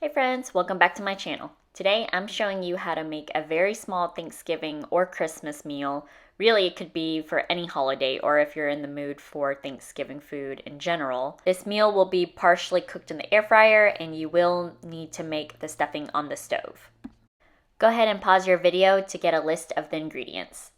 Hey friends, welcome back to my channel. Today I'm showing you how to make a very small Thanksgiving or Christmas meal. Really, it could be for any holiday or if you're in the mood for Thanksgiving food in general. This meal will be partially cooked in the air fryer and you will need to make the stuffing on the stove. Go ahead and pause your video to get a list of the ingredients.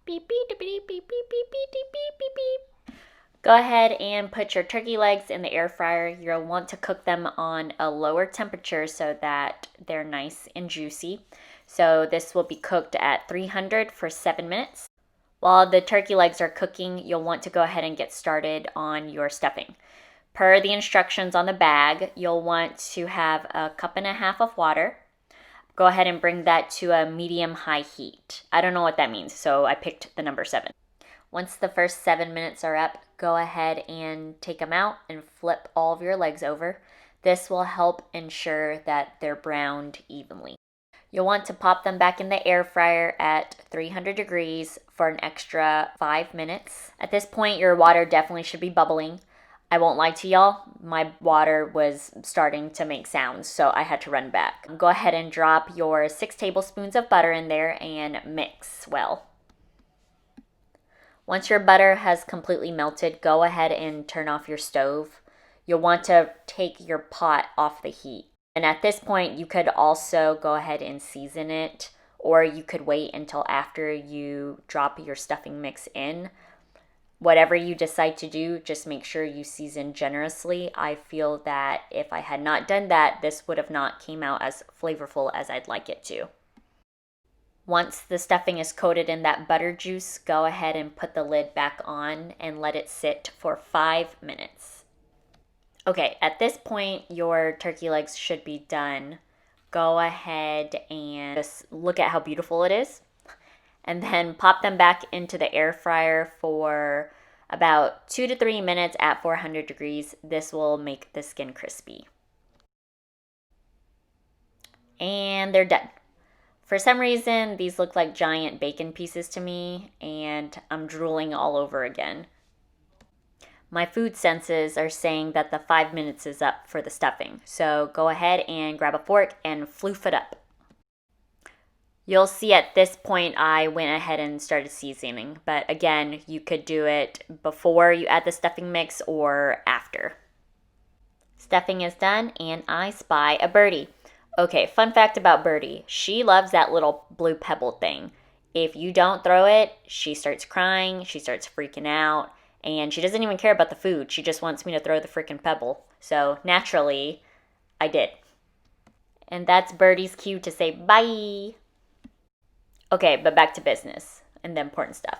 Beep, beep, beep, beep, beep, beep, beep, beep, beep, beep, beep. Go ahead and put your turkey legs in the air fryer. You'll want to cook them on a lower temperature so that they're nice and juicy. So this will be cooked at 300 for 7 minutes. While the turkey legs are cooking, you'll want to go ahead and get started on your stuffing. Per the instructions on the bag, you'll want to have a cup and a half of water. Go ahead and bring that to a medium-high heat. I don't know what that means, so I picked the number 7. Once the first 7 minutes are up, go ahead and take them out and flip all of your legs over. This will help ensure that they're browned evenly. You'll want to pop them back in the air fryer at 300 degrees for an extra 5 minutes. At this point, your water definitely should be bubbling. I won't lie to y'all, my water was starting to make sounds, so I had to run back. Go ahead and drop your 6 tablespoons of butter in there and mix well. Once your butter has completely melted, go ahead and turn off your stove. You'll want to take your pot off the heat. And at this point, you could also go ahead and season it, or you could wait until after you drop your stuffing mix in. Whatever you decide to do, just make sure you season generously. I feel that if I had not done that, this would have not came out as flavorful as I'd like it to. Once the stuffing is coated in that butter juice, go ahead and put the lid back on and let it sit for 5 minutes. Okay, at this point, your turkey legs should be done. Go ahead and just look at how beautiful it is. And then pop them back into the air fryer for about 2 to 3 minutes at 400 degrees. This will make the skin crispy. And they're done. For some reason, these look like giant bacon pieces to me, and I'm drooling all over again. My food senses are saying that the 5 minutes is up for the stuffing, so go ahead and grab a fork and floof it up. You'll see at this point I went ahead and started seasoning, but again, you could do it before you add the stuffing mix or after. Stuffing is done, and I spy a birdie. Okay, fun fact about Byyy. She loves that little blue pebble thing. If you don't throw it, she starts crying, she starts freaking out, and she doesn't even care about the food. She just wants me to throw the freaking pebble. So naturally, I did. And that's Byy's cue to say bye. Okay, but back to business and the important stuff.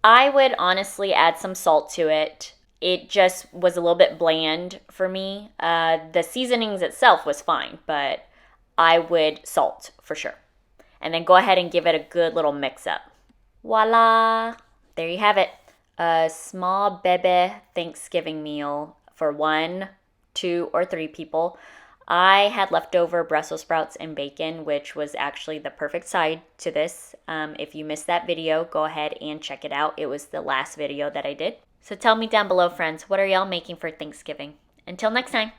I would honestly add some salt to it. It just was a little bit bland for me. The seasonings itself was fine, but I would salt for sure. And then go ahead and give it a good little mix up. Voila! There you have it. A small Byyy Thanksgiving meal for 1, 2, or 3 people. I had leftover Brussels sprouts and bacon, which was actually the perfect side to this. If you missed that video, go ahead and check it out. It was the last video that I did. So tell me down below, friends, what are y'all making for Thanksgiving? Until next time.